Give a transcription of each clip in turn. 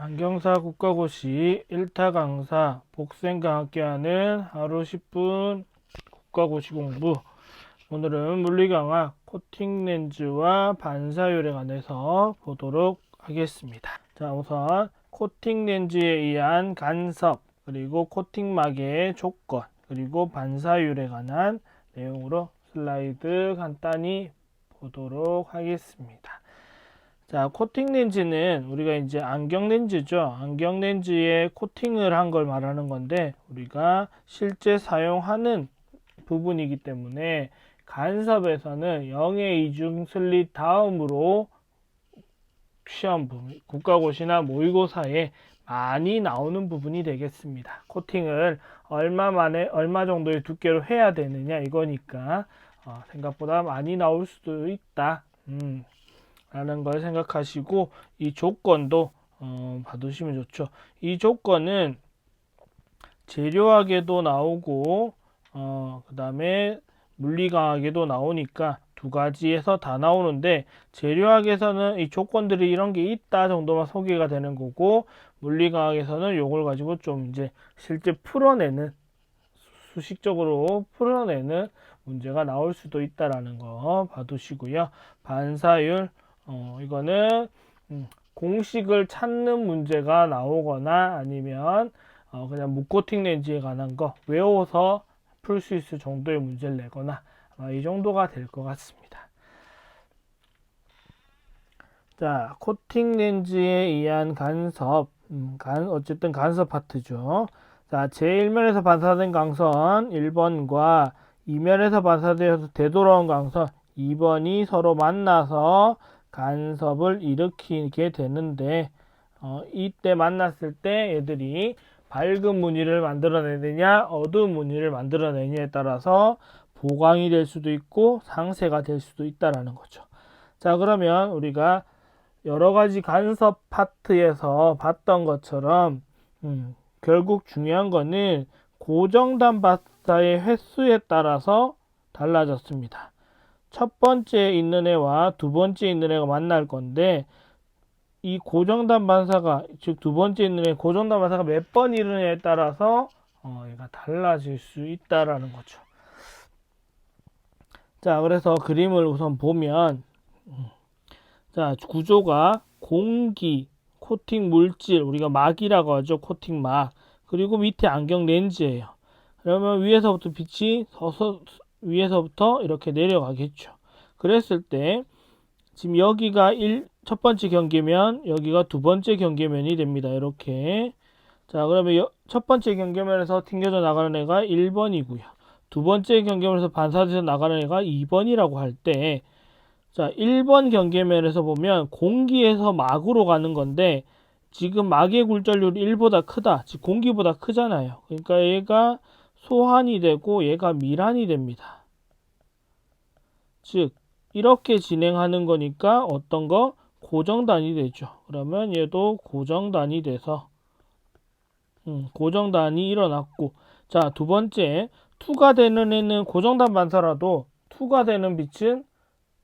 안경사 국가고시 1타 강사 복생과 함께하는 하루 10분 국가고시 공부. 오늘은 물리강화 코팅 렌즈와 반사율에 관해서 보도록 하겠습니다. 자, 우선 코팅 렌즈에 의한 간섭, 그리고 코팅막의 조건, 그리고 반사율에 관한 내용으로 슬라이드 간단히 보도록 하겠습니다. 자, 코팅 렌즈는 우리가 이제 안경 렌즈죠. 안경 렌즈에 코팅을 한 걸 말하는 건데, 우리가 실제 사용하는 부분이기 때문에 간섭에서는 0의 이중 슬릿 다음으로 시험 부분, 국가고시나 모의고사에 많이 나오는 부분이 되겠습니다. 코팅을 얼마 정도의 두께로 해야 되느냐 이거니까 생각보다 많이 나올 수도 있다. 라는 걸 생각하시고, 이 조건도 봐두시면 좋죠. 이 조건은 재료학에도 나오고 그 다음에 물리강학에도 나오니까 두 가지에서 다 나오는데, 재료학에서는 이 조건들이 이런 게 있다 정도만 소개가 되는 거고, 물리강학에서는 요걸 가지고 좀 이제 실제 풀어내는, 수식적으로 풀어내는 문제가 나올 수도 있다라는 거 봐두시고요. 반사율, 이거는 공식을 찾는 문제가 나오거나 아니면 그냥 무코팅 렌즈에 관한 거 외워서 풀 수 있을 정도의 문제를 내거나 이 정도가 될 것 같습니다. 자, 코팅 렌즈에 의한 간섭, 어쨌든 간섭 파트죠. 자, 제1면에서 반사된 강선 1번과 2면에서 반사되어서 되돌아온 강선 2번이 서로 만나서 간섭을 일으키게 되는데, 이때 만났을 때 얘들이 밝은 무늬를 만들어내느냐 어두운 무늬를 만들어내느냐에 따라서 보강이 될 수도 있고 상쇄가 될 수도 있다라는 거죠. 자, 그러면 우리가 여러 가지 간섭 파트에서 봤던 것처럼 결국 중요한 거는 고정단 반사의 횟수에 따라서 달라졌습니다. 첫 번째 있는 애와 두 번째 있는 애가 만날 건데, 이 고정단 반사가, 즉 두 번째 있는 애 고정단 반사가 몇 번 이르느냐에 따라서 얘가 달라질 수 있다라는 거죠. 자, 그래서 그림을 우선 보면, 자, 구조가 공기, 코팅 물질, 우리가 막이라고 하죠. 코팅 막. 그리고 밑에 안경 렌즈예요. 그러면 위에서부터 빛이 위에서부터 이렇게 내려가겠죠. 그랬을 때 지금 여기가 첫 번째 경계면, 여기가 두 번째 경계면이 됩니다. 이렇게. 자, 그러면 첫 번째 경계면에서 튕겨져 나가는 애가 1번이고요. 두 번째 경계면에서 반사돼서 나가는 애가 2번이라고 할 때, 자, 1번 경계면에서 보면 공기에서 막으로 가는 건데, 지금 막의 굴절률이 1보다 크다. 즉 공기보다 크잖아요. 그러니까 얘가 소한이 되고 얘가 밀한이 됩니다. 즉 이렇게 진행하는 거니까 어떤 거? 고정단이 되죠. 그러면 얘도 고정단이 돼서 고정단이 일어났고, 자, 두 번째, 투가 되는 애는 고정단 반사라도 투가 되는 빛은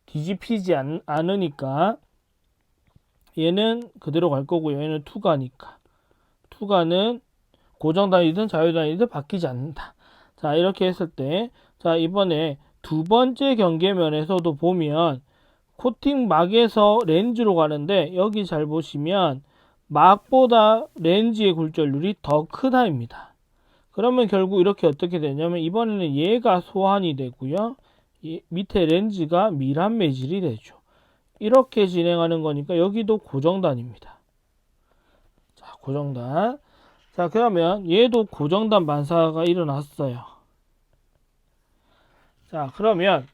뒤집히지 않으니까 얘는 그대로 갈 거고요. 얘는 투가니까. 투가는 고정단이든 자유단이든 바뀌지 않는다. 자, 이렇게 했을 때, 자, 이번에 두 번째 경계면에서도 보면 코팅 막에서 렌즈로 가는데, 여기 잘 보시면 막보다 렌즈의 굴절률이 더 크다입니다. 그러면 결국 이렇게 어떻게 되냐면, 이번에는 얘가 소한이 되고요, 밑에 렌즈가 밀한 매질이 되죠. 이렇게 진행하는 거니까 여기도 고정단입니다. 자, 고정단. 자, 그러면 얘도 고정단 반사가 일어났어요. 자, 그러면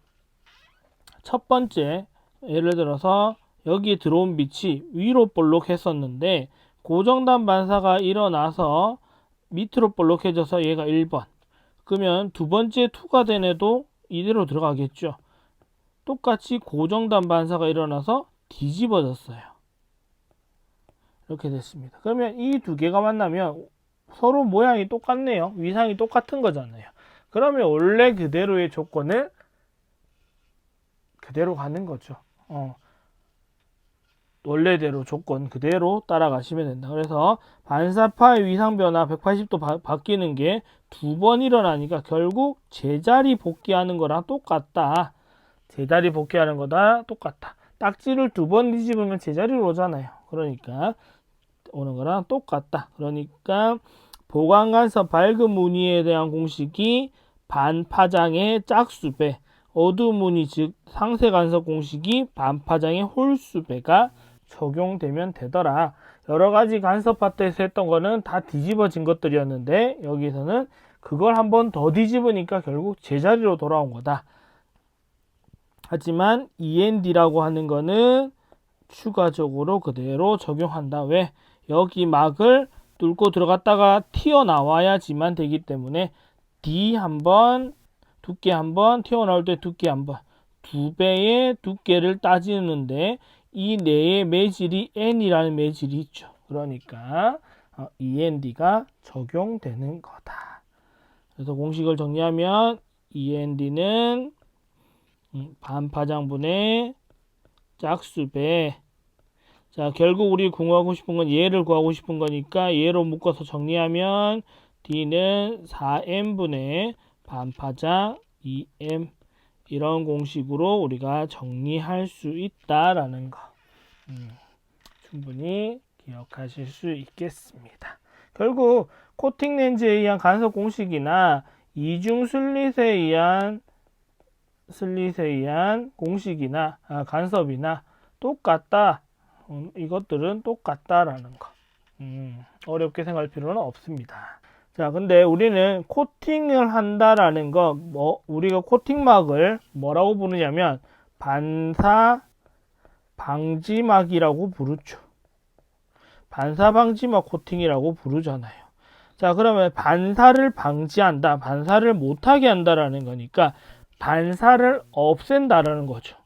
첫 번째, 예를 들어서 여기 들어온 빛이 위로 볼록했었는데 고정단 반사가 일어나서 밑으로 볼록해져서 얘가 1번. 그러면 두 번째 투가 된 애도 이대로 들어가겠죠. 똑같이 고정단 반사가 일어나서 뒤집어졌어요. 이렇게 됐습니다. 그러면 이 두 개가 만나면 서로 모양이 똑같네요. 위상이 똑같은 거잖아요. 그러면 원래 그대로의 조건은 그대로 가는 거죠. 원래대로 조건 그대로 따라가시면 된다. 그래서 반사파의 위상 변화 180도 바뀌는 게 두 번 일어나니까 결국 제자리 복귀하는 거랑 똑같다. 제자리 복귀하는 거다 똑같다. 딱지를 두 번 뒤집으면 제자리로 오잖아요. 그러니까 오는 거랑 똑같다. 그러니까 보강간섭 밝은 무늬에 대한 공식이 반파장의 짝수배, 어두운 무늬 즉 상세간섭 공식이 반파장의 홀수배가 적용되면 되더라. 여러 가지 간섭 파트에서 했던 거는 다 뒤집어진 것들이었는데 여기서는 그걸 한 번 더 뒤집으니까 결국 제자리로 돌아온 거다. 하지만 END라고 하는 거는 추가적으로 그대로 적용한다. 왜? 여기 막을 뚫고 들어갔다가 튀어나와야지만 되기 때문에 D 한번, 두께 한번, 튀어나올 때 두께 한번, 두 배의 두께를 따지는데 이 내의 매질이 N이라는 매질이 있죠. 그러니까 END가 적용되는 거다. 그래서 공식을 정리하면 END는 반파장분의 짝수배. 자, 결국 우리 구하고 싶은 건 얘를 구하고 싶은 거니까 얘로 묶어서 정리하면 D는 4M분의 반파장 2M 이런 공식으로 우리가 정리할 수 있다라는 거 충분히 기억하실 수 있겠습니다. 결국 코팅 렌즈에 의한 간섭 공식이나 이중 슬릿에 의한 공식이나 간섭이나 똑같다. 이것들은 똑같다라는 거. 어렵게 생각할 필요는 없습니다. 자, 근데 우리는 코팅을 한다라는 거, 우리가 코팅막을 뭐라고 부르냐면 반사 방지막이라고 부르죠. 반사 방지막 코팅이라고 부르잖아요. 자, 그러면 반사를 방지한다, 반사를 못하게 한다라는 거니까 반사를 없앤다라는 거죠.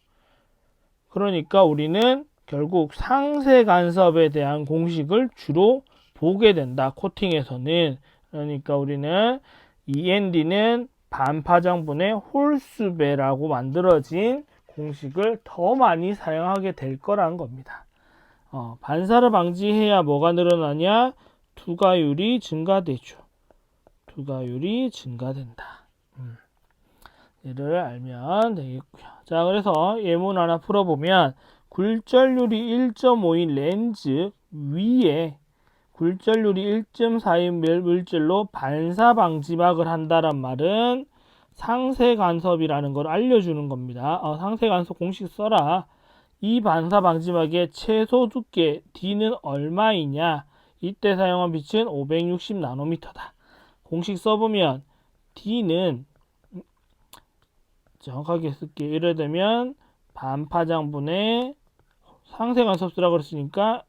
그러니까 우리는 결국 상세 간섭에 대한 공식을 주로 보게 된다. 코팅에서는. 그러니까 우리는 END는 반파장분의 홀수배라고 만들어진 공식을 더 많이 사용하게 될 거라는 겁니다. 반사를 방지해야 뭐가 늘어나냐? 투과율이 증가되죠. 투과율이 증가된다. 얘를 알면 되겠고요. 자, 그래서 예문 하나 풀어보면 굴절률이 1.5인 렌즈 위에 굴절률이 1.4인 물질로 반사 방지막을 한다란 말은 상세 간섭이라는 걸 알려주는 겁니다. 상세 간섭 공식 써라. 이 반사 방지막의 최소 두께 D는 얼마이냐? 이때 사용한 빛은 560 나노미터다. 공식 써보면 D는 정확하게 쓸게요. 예를 들면 반파장분의 상세간섭 쓰라고 그랬으니까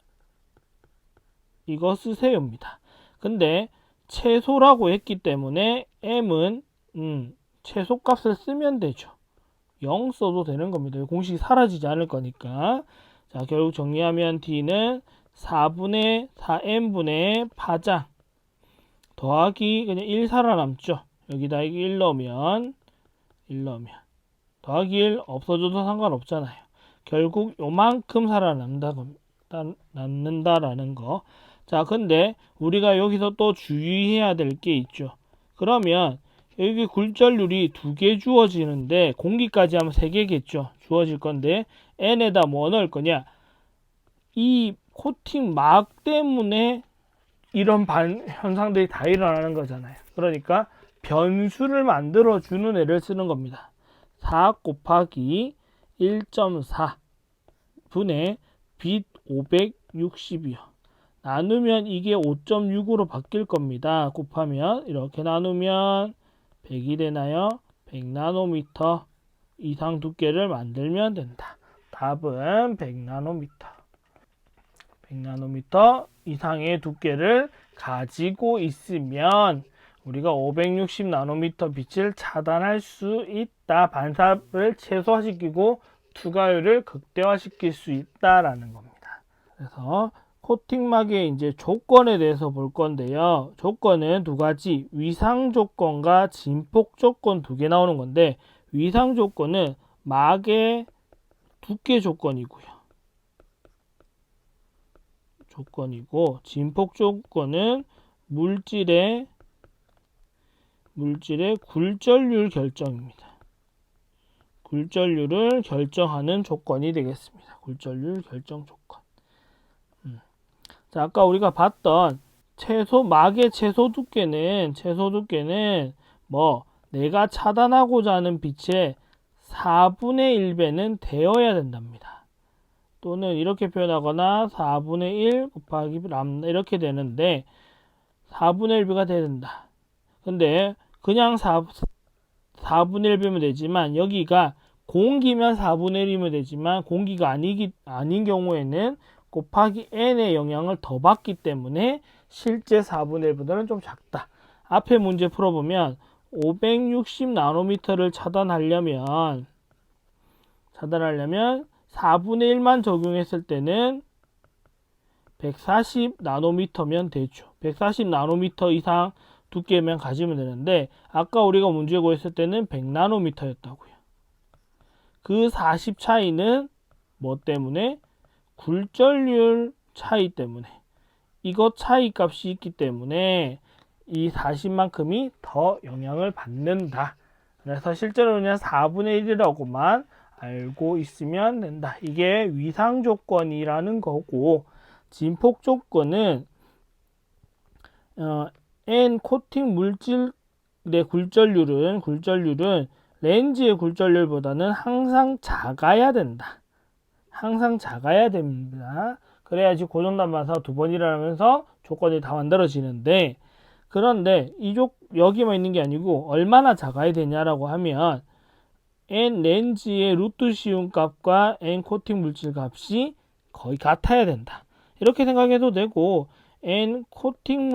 이거 쓰세요입니다. 근데 최소라고 했기 때문에 M은 최소값을 쓰면 되죠. 0 써도 되는 겁니다. 공식이 사라지지 않을 거니까. 자, 결국 정리하면 D는 4분의 4M분의 파장 더하기 그냥 1 살아남죠. 여기다 1 넣으면 더하기 1 없어져도 상관없잖아요. 결국 요만큼 남는다라는 거. 자, 근데 우리가 여기서 또 주의해야 될 게 있죠. 그러면 여기 굴절률이 2개 주어지는데 공기까지 하면 3개겠죠. 주어질 건데 N에다 뭐 넣을 거냐? 이 코팅 막 때문에 이런 현상들이 다 일어나는 거잖아요. 그러니까 변수를 만들어 주는 애를 쓰는 겁니다. 4 곱하기 1.4 분의 빛 560이요. 나누면 이게 5.6으로 바뀔 겁니다. 곱하면 이렇게 나누면 100이 되나요? 100나노미터 이상 두께를 만들면 된다. 답은 100나노미터. 100나노미터 이상의 두께를 가지고 있으면 우리가 560나노미터 빛을 차단할 수 있다. 반사를 최소화시키고 투과율을 극대화시킬 수 있다라는 겁니다. 그래서 코팅막의 이제 조건에 대해서 볼 건데요. 조건은 두 가지, 위상 조건과 진폭 조건 2개 나오는 건데 위상 조건은 막의 두께 조건이고요. 조건이고, 진폭 조건은 물질의 굴절률 결정입니다. 굴절률을 결정하는 조건이 되겠습니다. 굴절률 결정 조건. 자, 아까 우리가 봤던 막의 최소 두께는 뭐 내가 차단하고자 하는 빛의 4분의 1배는 되어야 된답니다. 또는 이렇게 표현하거나 4분의 1 곱하기 람다 이렇게 되는데 4분의 1배가 돼야 된다. 근데 그냥 4분의 1배면 되지만 여기가 공기면 4분의 1이면 되지만 공기가 아닌 경우에는 곱하기 n의 영향을 더 받기 때문에 실제 4분의 1보다는 좀 작다. 앞에 문제 풀어보면 560 나노미터를 차단하려면 4분의 1만 적용했을 때는 140 나노미터면 되죠. 140 나노미터 이상 두께면 가지면 되는데 아까 우리가 문제 구했을 때는 100 나노미터였다고요. 그 40 차이는 뭐 때문에? 굴절률 차이 때문에. 이것 차이 값이 있기 때문에 이 40만큼이 더 영향을 받는다. 그래서 실제로는 그냥 4분의 1이라고만 알고 있으면 된다. 이게 위상 조건이라는 거고, 진폭 조건은 N 코팅 물질의 굴절률은 렌즈의 굴절률보다는 항상 작아야 된다. 항상 작아야 됩니다. 그래야지 고정단 반사 두 번 일어나면서 조건이 다 만들어지는데, 그런데 여기만 있는 게 아니고 얼마나 작아야 되냐라고 하면 N 렌즈의 루트 시움 값과 N 코팅 물질 값이 거의 같아야 된다. 이렇게 생각해도 되고, N 코팅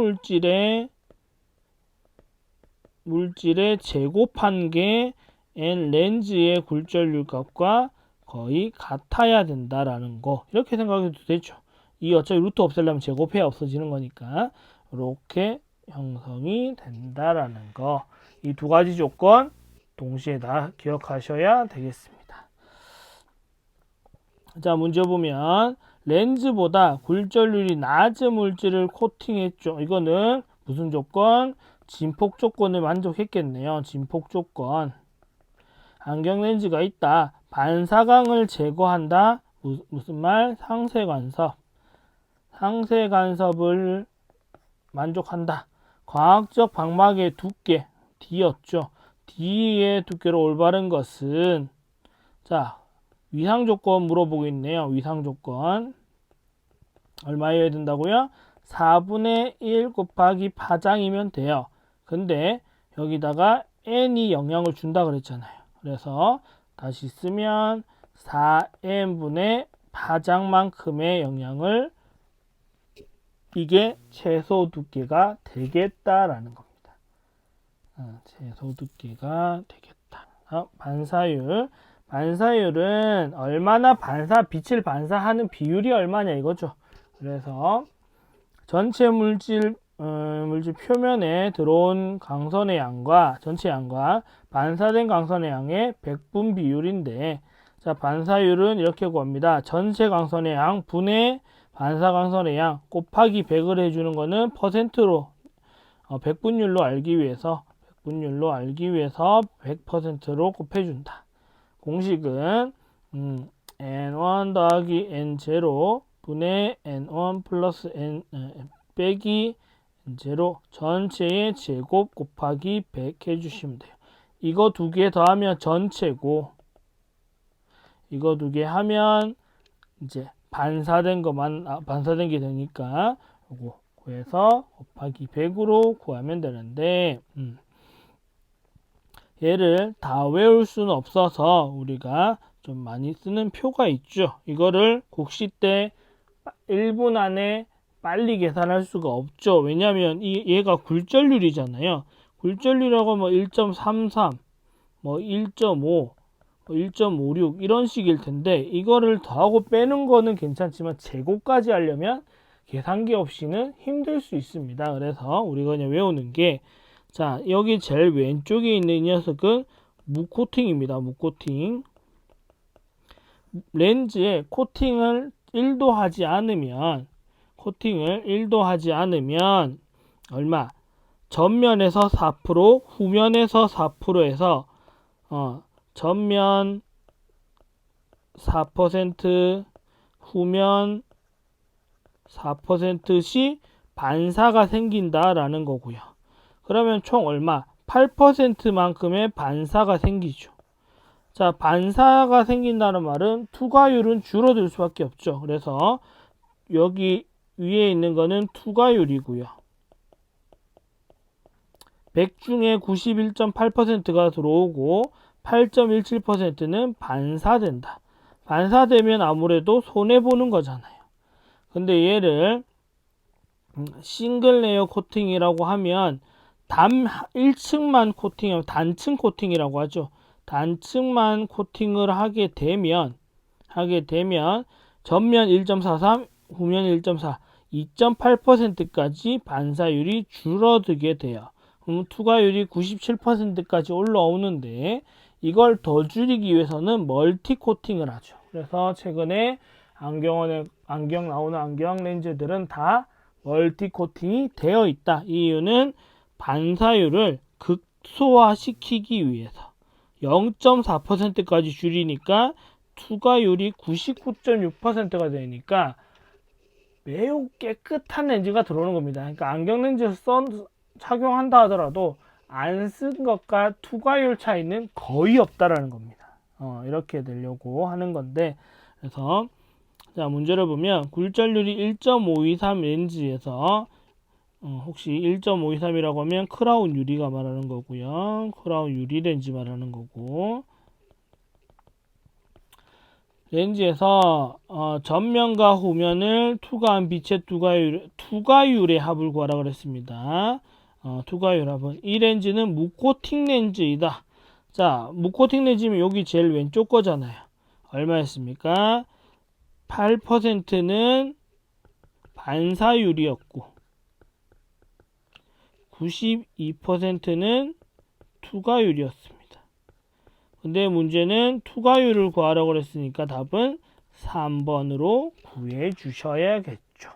물질의 제곱한 게 N 렌즈의 굴절률 값과 거의 같아야 된다라는 거, 이렇게 생각해도 되죠. 이 어차피 루트 없애려면 제곱해야 없어지는 거니까 이렇게 형성이 된다라는 거, 이 두 가지 조건 동시에 다 기억하셔야 되겠습니다. 자, 문제 보면 렌즈보다 굴절률이 낮은 물질을 코팅했죠. 이거는 무슨 조건? 진폭 조건을 만족했겠네요. 진폭 조건. 안경 렌즈가 있다. 반사광을 제거한다. 무슨 말? 상세 간섭을 만족한다. 과학적 방막의 두께 D였죠. D의 두께로 올바른 것은, 자, 위상 조건 물어보고 있네요. 위상 조건 얼마여야 된다고요? 4분의 1 곱하기 파장이면 돼요. 근데 여기다가 n이 영향을 준다 그랬잖아요. 그래서 다시 쓰면 4n분의 파장만큼의 영향을, 이게 최소 두께가 되겠다라는 겁니다. 최소 두께가 되겠다. 반사율은 얼마나 빛을 반사하는 비율이 얼마냐 이거죠. 그래서 전체 물질 표면에 들어온 강선의 양과 전체 양과 반사된 강선의 양의 백분 비율인데, 자, 반사율은 이렇게 구합니다. 전체 강선의 양 분의 반사 강선의 양 곱하기 100을 해주는 거는 퍼센트로, 백분율로 알기 위해서 100%로 곱해준다. 공식은 n1 더하기 n0 분의 n1 플러스 n 빼기 n0 전체의 제곱 곱하기 100 해주시면 돼요. 이거 두 개 더하면 전체고, 이거 두 개 하면 이제 반사된 게 되니까 요거 구해서 곱하기 100으로 구하면 되는데, 얘를 다 외울 수는 없어서 우리가 좀 많이 쓰는 표가 있죠. 이거를 국시 때 1분 안에 빨리 계산할 수가 없죠. 왜냐하면 얘가 굴절률이잖아요. 굴절률이라고 뭐 1.33, 뭐 1.5, 1.56 이런 식일 텐데, 이거를 더하고 빼는 거는 괜찮지만 제곱까지 하려면 계산기 없이는 힘들 수 있습니다. 그래서 우리가 그냥 외우는 게, 자, 여기 제일 왼쪽에 있는 이 녀석은 무코팅입니다. 무코팅. 렌즈에 코팅을 1도 하지 않으면 코팅을 1도 하지 않으면 얼마? 전면에서 4%, 후면에서 4%에서 전면 4%, 후면 4%씩 반사가 생긴다라는 거고요. 그러면 총 얼마? 8%만큼의 반사가 생기죠. 자, 반사가 생긴다는 말은 투과율은 줄어들 수밖에 없죠. 그래서 여기 위에 있는 거는 투과율이고요. 100 중에 91.8%가 들어오고 8.17%는 반사된다. 반사되면 아무래도 손해보는 거잖아요. 근데 얘를 싱글 레이어 코팅이라고 하면 단 1층만 코팅하면 단층 코팅이라고 하죠. 단층만 코팅을 하게 되면 전면 1.43, 후면 1.4, 2.8%까지 반사율이 줄어들게 돼요. 그럼 투과율이 97%까지 올라오는데 이걸 더 줄이기 위해서는 멀티 코팅을 하죠. 그래서 최근에 안경 나오는 안경 렌즈들은 다 멀티 코팅이 되어 있다. 이 이유는 반사율을 극소화시키기 위해서 0.4%까지 줄이니까 투과율이 99.6%가 되니까 매우 깨끗한 렌즈가 들어오는 겁니다. 그러니까 안경 렌즈 착용한다 하더라도 안 쓴 것과 투과율 차이는 거의 없다라는 겁니다. 이렇게 되려고 하는 건데, 그래서 자, 문제를 보면 굴절률이 1.523 렌즈에서 혹시 1.523이라고 하면 크라운 유리가 말하는 거고요. 크라운 유리 렌즈 말하는 거고, 렌즈에서 전면과 후면을 투과한 빛의 투과율의 합을 구하라 그랬습니다. 투과율 합은 이 렌즈는 무코팅 렌즈이다. 자, 무코팅 렌즈면 여기 제일 왼쪽 거잖아요. 얼마였습니까? 8%는 반사율이었고 92%는 투과율이었습니다. 근데 문제는 투과율을 구하라고 그랬으니까 답은 3번으로 구해 주셔야겠죠.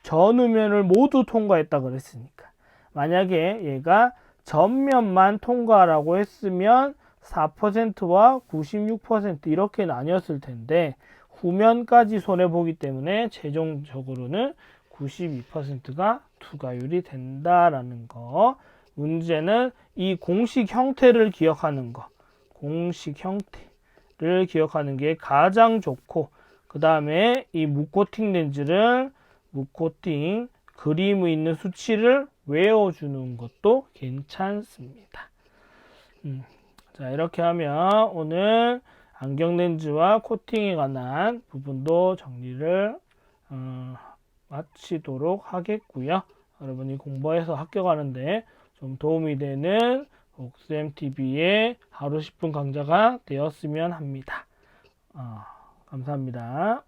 전후면을 모두 통과했다 그랬으니까. 만약에 얘가 전면만 통과라고 했으면 4%와 96% 이렇게 나뉘었을 텐데 후면까지 손해보기 때문에 최종적으로는 92%가 투과율이 된다라는 거. 문제는 이 공식 형태를 기억하는 거. 공식 형태를 기억하는 게 가장 좋고, 그 다음에 이 무코팅 렌즈를 무코팅 그림이 있는 수치를 외워주는 것도 괜찮습니다. 자, 이렇게 하면 오늘 안경 렌즈와 코팅에 관한 부분도 정리를 마치도록 하겠고요. 여러분이 공부해서 학교 가는데 좀 도움이 되는 옥쌤TV의 하루 10분 강좌가 되었으면 합니다. 감사합니다.